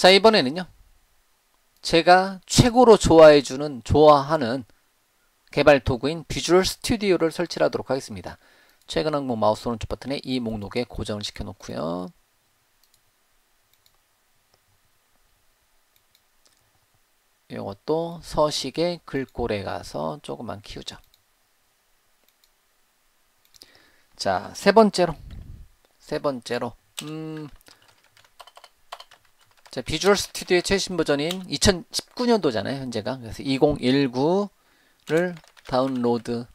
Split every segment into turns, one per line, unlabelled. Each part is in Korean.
자, 이번에는요. 제가 최고로 좋아하는 개발 도구인 비주얼 스튜디오를 설치하도록 하겠습니다. 최근 항목 마우스 오른쪽 버튼에 이 목록에 고정을 시켜 놓고요. 이것도 서식의 글꼴에 가서 조금만 키우죠. 자, 세 번째로 자, 비주얼 스튜디오의 최신 버전인 2019년도잖아요, 현재가. 그래서 2019를 다운로드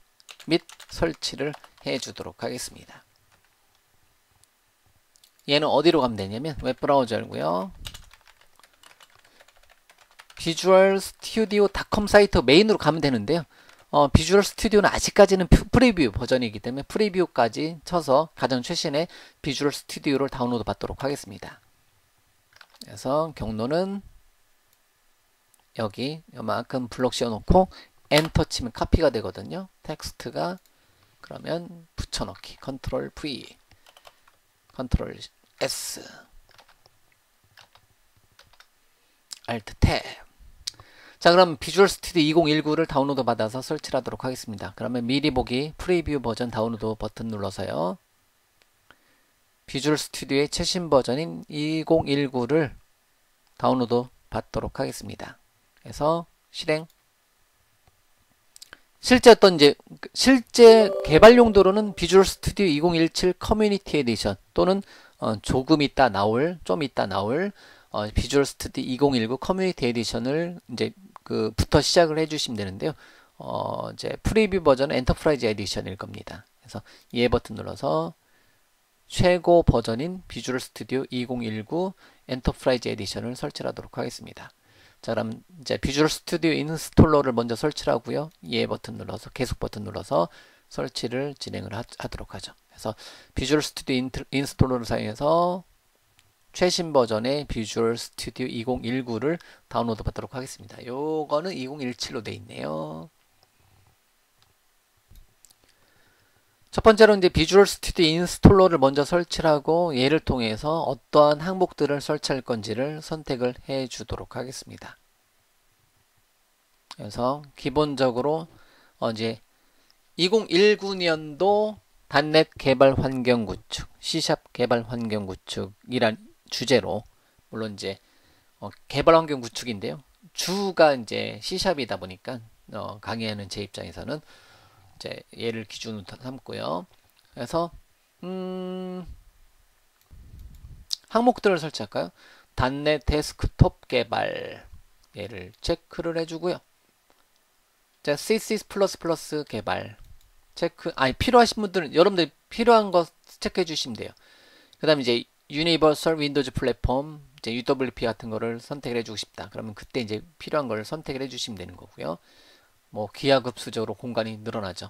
및 설치를 해주도록 하겠습니다. 얘는 어디로 가면 되냐면 웹브라우저 열고요. 비주얼 스튜디오.com 사이트 메인으로 가면 되는데요. 비주얼 스튜디오는 아직까지는 프리뷰 버전이기 때문에 프리뷰까지 쳐서 가장 최신의 비주얼 스튜디오를 다운로드 받도록 하겠습니다. 그래서 경로는 여기 요만큼 블록 씌워놓고 엔터 치면 카피가 되거든요. 텍스트가 그러면 붙여넣기 컨트롤 V 컨트롤 S Alt 탭. 자, 그럼 비주얼 스튜디오 2019를 다운로드 받아서 설치를 하도록 하겠습니다. 그러면 미리 보기 프리뷰 버전 다운로드 버튼 눌러서요. 비주얼 스튜디오의 최신 버전인 2019를 다운로드 받도록 하겠습니다. 그래서 실행. 실제 개발 용도로는 비주얼 스튜디오 2017 커뮤니티 에디션 또는 좀 이따 나올 비주얼 스튜디오 2019 커뮤니티 에디션을 부터 시작을 해주시면 되는데요. 이제 프리뷰 버전은 엔터프라이즈 에디션일 겁니다. 그래서 예 버튼 눌러서 최고 버전인 비주얼 스튜디오 2019 엔터프라이즈 에디션을 설치하도록 하겠습니다. 자, 그럼 이제 비주얼 스튜디오 인스톨러를 먼저 설치를 하고요. 예 버튼 눌러서 계속 버튼 눌러서 설치를 진행을 하도록 하죠. 그래서 비주얼 스튜디오 인스톨러를 사용해서 최신 버전의 비주얼 스튜디오 2019를 다운로드 받도록 하겠습니다. 요거는 2017로 돼 있네요. 첫 번째로 이제 비주얼 스튜디오 인스톨러를 먼저 설치를 하고 얘를 통해서 어떠한 항목들을 설치할 건지를 선택을 해 주도록 하겠습니다. 그래서 기본적으로 이제 2019년도 .NET 개발 환경 구축, C# 개발 환경 구축이란 주제로 물론 이제 개발 환경 구축인데요. 주가 이제 C#이다 보니까 강의하는 제 입장에서는 이제 얘를 기준으로 삼고요. 그래서 항목들을 설치할까요? .NET 데스크톱 개발 얘를 체크를 해주고요. 자, C++ 개발 체크. 필요하신 분들은 여러분들 필요한 거 체크해 주시면 돼요. 그 다음에 이제 유니버설 윈도우즈 플랫폼 이제 UWP 같은 거를 선택을 해주고 싶다. 그러면 그때 이제 필요한 걸 선택을 해주시면 되는 거고요. 뭐 기하급수적으로 공간이 늘어나죠.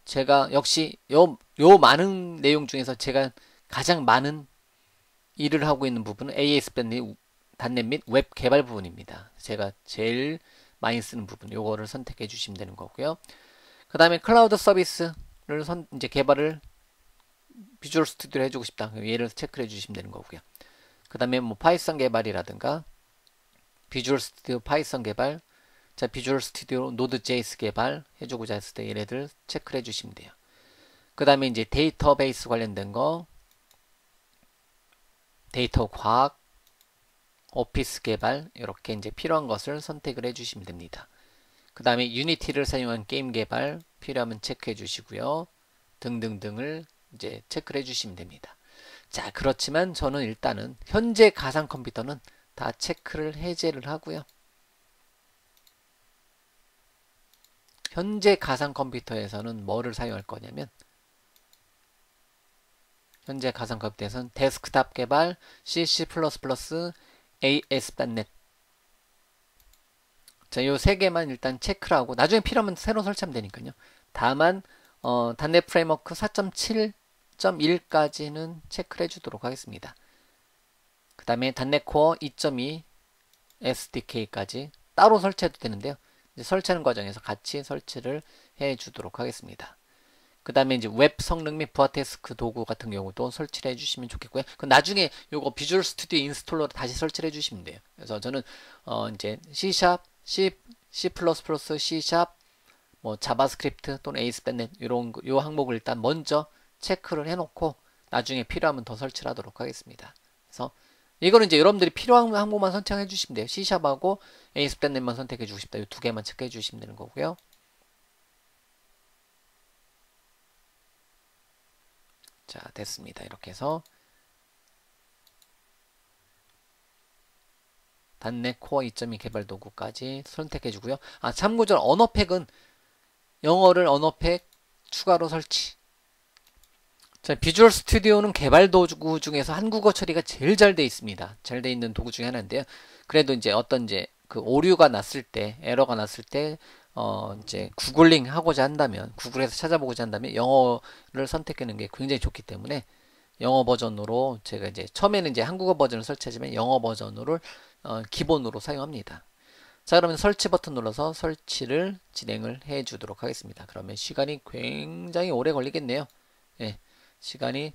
제가 역시 요 많은 내용 중에서 제가 가장 많은 일을 하고 있는 부분은 ASP.NET 및 웹 개발 부분입니다. 제가 제일 많이 쓰는 부분 요거를 선택해 주시면 되는 거고요. 그 다음에 클라우드 서비스를 이제 개발을 비주얼 스튜디오를 해주고 싶다. 얘를 체크해 주시면 되는 거고요. 그 다음에 뭐 파이썬 개발이라든가 비주얼 스튜디오 파이썬 개발, 자, 비주얼 스튜디오 노드.js 개발 해주고자 했을 때 얘네들 체크를 해주시면 돼요. 그 다음에 이제 데이터베이스 관련된 거, 데이터 과학, 오피스 개발 이렇게 이제 필요한 것을 선택을 해주시면 됩니다. 그 다음에 유니티를 사용한 게임 개발 필요하면 체크해 주시고요. 등등등을 이제 체크를 해주시면 됩니다. 자, 그렇지만 저는 일단은 현재 가상 컴퓨터는 다 체크를 해제를 하고요. 현재 가상 컴퓨터에서는 뭐를 사용할 거냐면 현재 가상 컴퓨터에서는 데스크탑 개발, C++, ASP.NET 자, 요 세 개만 일단 체크를 하고 나중에 필요하면 새로 설치하면 되니까요. 다만 .NET 프레임워크 4.7.1까지는 체크를 해주도록 하겠습니다. 그 다음에 .NET 코어 2.2 SDK까지 따로 설치해도 되는데요. 이제 설치하는 과정에서 같이 설치를 해주도록 하겠습니다. 그 다음에 이제 웹 성능 및 부하 태스크 도구 같은 경우도 설치를 해주시면 좋겠고요. 그 나중에 요거 비주얼 스튜디오 인스톨러로 다시 설치를 해주시면 돼요. 그래서 저는 이제 C#, C++, C#, 뭐 자바스크립트 또는 ASP.NET 요 항목을 일단 먼저 체크를 해놓고 나중에 필요하면 더 설치를 하도록 하겠습니다. 그래서 이거는 이제 여러분들이 필요한 항목만 선택해 주시면 돼요. C#하고 ASP.NET만 선택해 주고 싶다. 이 두 개만 체크해 주시면 되는 거고요. 자, 됐습니다. 이렇게 해서 .NET 코어 2.2 개발 도구까지 선택해 주고요. 아, 참고로 언어팩은 영어를 언어팩 추가로 설치. 자, 비주얼 스튜디오는 개발 도구 중에서 한국어 처리가 제일 잘 돼 있습니다. 잘 돼 있는 도구 중에 하나인데요. 그래도 이제 어떤 이제 그 오류가 났을 때, 에러가 났을 때, 이제 구글링 하고자 한다면, 구글에서 찾아보고자 한다면 영어를 선택하는 게 굉장히 좋기 때문에 영어 버전으로 제가 이제 처음에는 이제 한국어 버전을 설치하지만 영어 버전으로 기본으로 사용합니다. 자, 그러면 설치 버튼 눌러서 설치를 진행을 해 주도록 하겠습니다. 그러면 시간이 굉장히 오래 걸리겠네요. 예, 시간이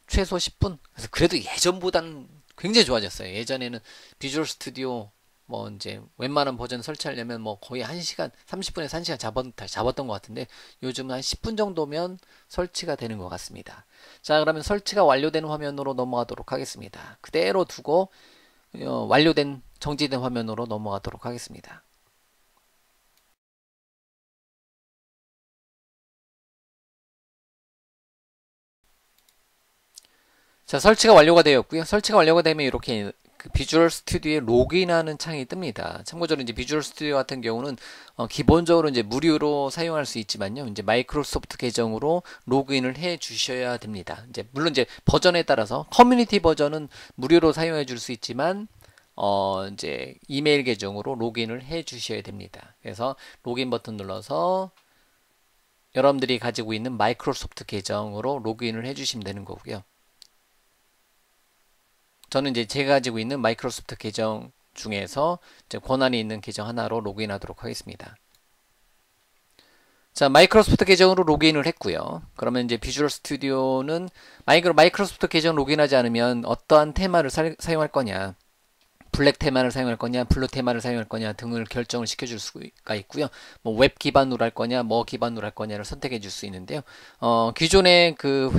최소 10분. 그래서 그래도 예전보다는 굉장히 좋아졌어요. 예전에는 비주얼 스튜디오 뭐 이제 웬만한 버전 설치하려면 뭐 거의 1시간, 30분에서 1시간 잡았던 것 같은데 요즘은 한 10분 정도면 설치가 되는 것 같습니다. 자, 그러면 설치가 완료된 화면으로 넘어가도록 하겠습니다. 그대로 두고 완료된 정지된 화면으로 넘어가도록 하겠습니다. 자, 설치가 완료가 되었고요. 설치가 완료가 되면 이렇게 그 비주얼 스튜디오에 로그인하는 창이 뜹니다. 참고적으로 이제 비주얼 스튜디오 같은 경우는 기본적으로 이제 무료로 사용할 수 있지만요. 이제 마이크로소프트 계정으로 로그인을 해 주셔야 됩니다. 이제 물론 이제 버전에 따라서 커뮤니티 버전은 무료로 사용해 줄 수 있지만 이제 이메일 계정으로 로그인을 해 주셔야 됩니다. 그래서 로그인 버튼 눌러서 여러분들이 가지고 있는 마이크로소프트 계정으로 로그인을 해 주시면 되는 거고요. 저는 이제 제가 가지고 있는 마이크로소프트 계정 중에서 이제 권한이 있는 계정 하나로 로그인하도록 하겠습니다. 자, 마이크로소프트 계정으로 로그인을 했고요. 그러면 이제 비주얼 스튜디오는 마이크로소프트 계정 로그인하지 않으면 어떠한 테마를 사용할 거냐, 블랙 테마를 사용할 거냐, 블루 테마를 사용할 거냐 등을 결정을 시켜줄 수가 있고요. 뭐 웹 기반으로 할 거냐, 뭐 기반으로 할 거냐를 선택해 줄 수 있는데요. 기존에 그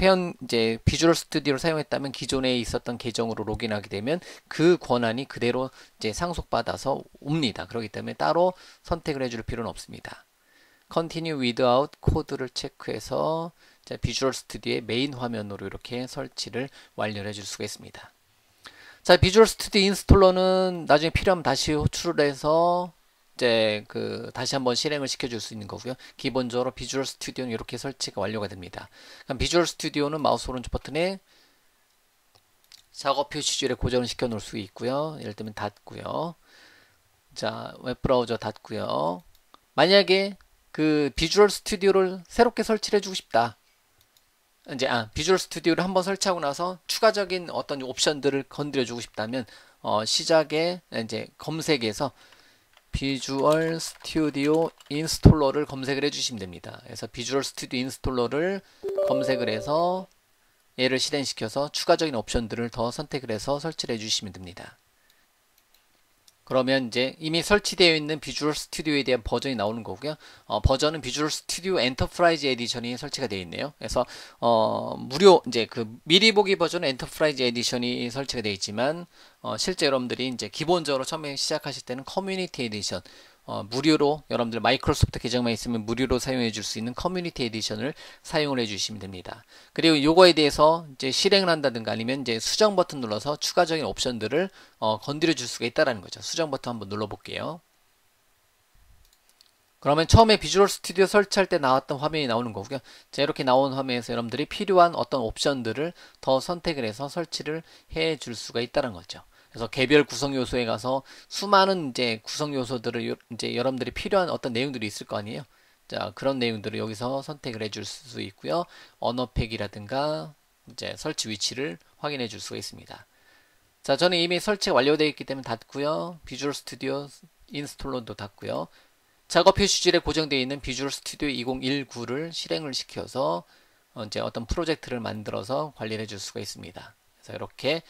이제 비주얼 스튜디오를 사용했다면 기존에 있었던 계정으로 로그인하게 되면 그 권한이 그대로 이제 상속받아서 옵니다. 그렇기 때문에 따로 선택을 해줄 필요는 없습니다. Continue without 코드를 체크해서 비주얼 스튜디오의 메인 화면으로 이렇게 설치를 완료를 해줄 수가 있습니다. 자, 비주얼 스튜디오 인스톨러는 나중에 필요하면 다시 호출을 해서 이제 다시 한번 실행을 시켜줄 수 있는 거고요. 기본적으로 비주얼 스튜디오는 이렇게 설치가 완료가 됩니다. 그럼 비주얼 스튜디오는 마우스 오른쪽 버튼에 작업 표시줄에 고정을 시켜 놓을 수 있고요. 예를 들면 닫고요. 자, 웹브라우저 닫고요. 만약에 그 비주얼 스튜디오를 새롭게 설치를 해주고 싶다. 이제 비주얼 스튜디오를 한번 설치하고 나서 추가적인 어떤 옵션들을 건드려주고 싶다면 시작에 이제 검색에서 비주얼 스튜디오 인스톨러를 검색을 해주시면 됩니다. 그래서 비주얼 스튜디오 인스톨러를 검색을 해서 얘를 실행시켜서 추가적인 옵션들을 더 선택을 해서 설치를 해주시면 됩니다. 그러면 이제 이미 설치되어 있는 비주얼 스튜디오에 대한 버전이 나오는 거고요. 버전은 비주얼 스튜디오 엔터프라이즈 에디션이 설치가 되어 있네요. 그래서 무료 이제 그 미리 보기 버전은 엔터프라이즈 에디션이 설치가 되어 있지만 실제 여러분들이 이제 기본적으로 처음에 시작하실 때는 커뮤니티 에디션 무료로 여러분들 마이크로소프트 계정만 있으면 무료로 사용해 줄 수 있는 커뮤니티 에디션을 사용을 해 주시면 됩니다. 그리고 요거에 대해서 이제 실행을 한다든가 아니면 이제 수정 버튼 눌러서 추가적인 옵션들을 건드려 줄 수가 있다라는 거죠. 수정 버튼 한번 눌러 볼게요. 그러면 처음에 비주얼 스튜디오 설치할 때 나왔던 화면이 나오는 거고요. 자, 이렇게 나온 화면에서 여러분들이 필요한 어떤 옵션들을 더 선택을 해서 설치를 해 줄 수가 있다는 거죠. 그래서 개별 구성 요소에 가서 수많은 이제 구성 요소들을 이제 여러분들이 필요한 어떤 내용들이 있을 거 아니에요. 자, 그런 내용들을 여기서 선택을 해줄 수 있고요. 언어팩이라든가 이제 설치 위치를 확인해 줄 수가 있습니다. 자, 저는 이미 설치가 완료되어 있기 때문에 닫고요. 비주얼 스튜디오 인스톨러도 닫고요. 작업 표시줄에 고정되어 있는 비주얼 스튜디오 2019를 실행을 시켜서 이제 어떤 프로젝트를 만들어서 관리를 해줄 수가 있습니다. 그래서 이렇게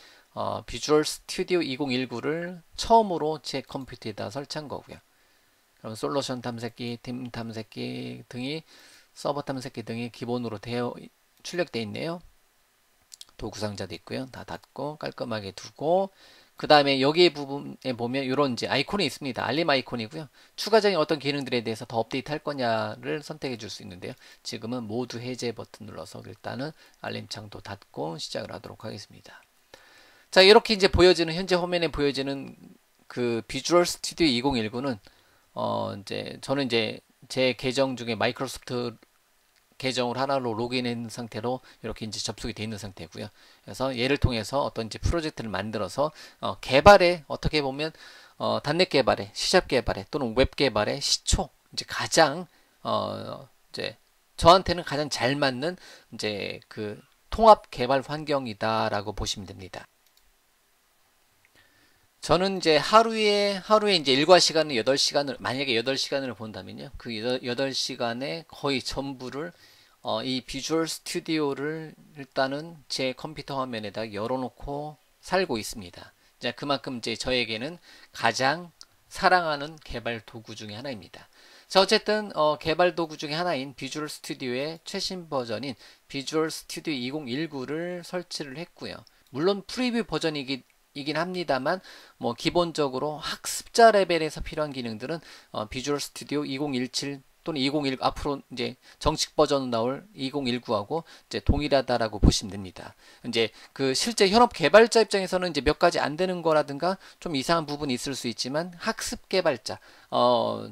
비주얼 스튜디오 2019를 처음으로 제 컴퓨터에다 설치한 거고요. 그럼 솔루션 탐색기, 팀 탐색기 등이 서버 탐색기 등이 기본으로 출력되어 있네요. 도구 상자도 있고요. 다 닫고 깔끔하게 두고 그 다음에 여기 부분에 보면 이런 이제 아이콘이 있습니다. 알림 아이콘이고요. 추가적인 어떤 기능들에 대해서 더 업데이트 할 거냐를 선택해 줄 수 있는데요. 지금은 모두 해제 버튼 눌러서 일단은 알림창도 닫고 시작을 하도록 하겠습니다. 자, 이렇게 이제 보여지는 현재 화면에 보여지는 그 비주얼 스튜디오 2019는 이제 저는 이제 제 계정 중에 마이크로소프트 계정을 하나로 로그인한 상태로 이렇게 이제 접속이 되어 있는 상태고요. 그래서 얘를 통해서 어떤 이제 프로젝트를 만들어서 개발에 어떻게 보면 단넷 개발에, C# 개발에 또는 웹 개발에 시초 이제 가장 이제 저한테는 가장 잘 맞는 이제 그 통합 개발 환경이다라고 보시면 됩니다. 저는 이제 하루에 이제 일과 시간을 8시간을 만약에 8시간을 본다면요. 그 8시간의 거의 전부를 이 비주얼 스튜디오를 일단은 제 컴퓨터 화면에다 열어놓고 살고 있습니다. 자, 그만큼 이제 저에게는 가장 사랑하는 개발 도구 중에 하나입니다. 자, 어쨌든 개발 도구 중에 하나인 비주얼 스튜디오의 최신 버전인 비주얼 스튜디오 2019를 설치를 했고요. 물론 프리뷰 버전이긴 합니다만 뭐 기본적으로 학습자 레벨에서 필요한 기능들은 비주얼 스튜디오 2017 또는 2019 앞으로 이제 정식 버전으로 나올 2019하고 이제 동일하다라고 보시면 됩니다. 이제 그 실제 현업 개발자 입장에서는 이제 몇 가지 안 되는 거라든가 좀 이상한 부분이 있을 수 있지만 학습 개발자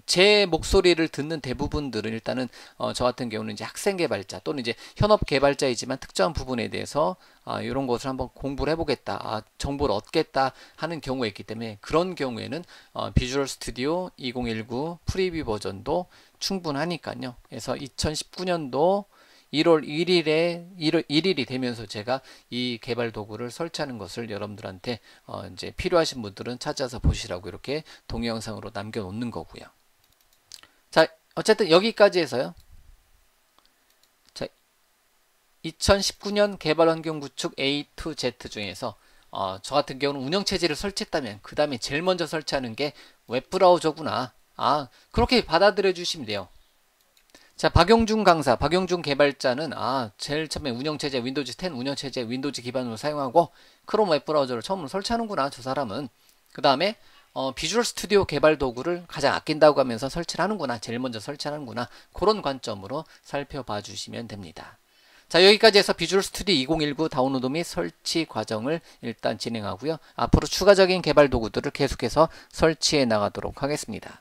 제 목소리를 듣는 대부분들은 일단은 저 같은 경우는 이제 학생 개발자 또는 이제 현업 개발자이지만 특정한 부분에 대해서 이런 것을 한번 공부를 해보겠다, 정보를 얻겠다 하는 경우가 있기 때문에 그런 경우에는 비주얼 스튜디오 2019 프리뷰 버전도 충분하니까요. 그래서 2019년도 1월 1일이 되면서 제가 이 개발 도구를 설치하는 것을 여러분들한테 이제 필요하신 분들은 찾아서 보시라고 이렇게 동영상으로 남겨놓는 거고요. 자, 어쨌든 여기까지 해서요. 자, 2019년 개발 환경 구축 A to Z 중에서 저 같은 경우는 운영체제를 설치했다면 그 다음에 제일 먼저 설치하는 게 웹브라우저구나. 그렇게 받아들여 주시면 돼요. 자, 박용준 강사, 박용준 개발자는 제일 처음에 운영체제 윈도우즈 10 운영체제 윈도우즈 기반으로 사용하고 크롬 웹브라우저를 처음으로 설치하는구나, 저 사람은. 그 다음에 비주얼 스튜디오 개발 도구를 가장 아낀다고 하면서 설치를 하는구나, 제일 먼저 설치하는구나, 그런 관점으로 살펴봐 주시면 됩니다. 자, 여기까지 해서 비주얼 스튜디오 2019 다운로드 및 설치 과정을 일단 진행하고요. 앞으로 추가적인 개발 도구들을 계속해서 설치해 나가도록 하겠습니다.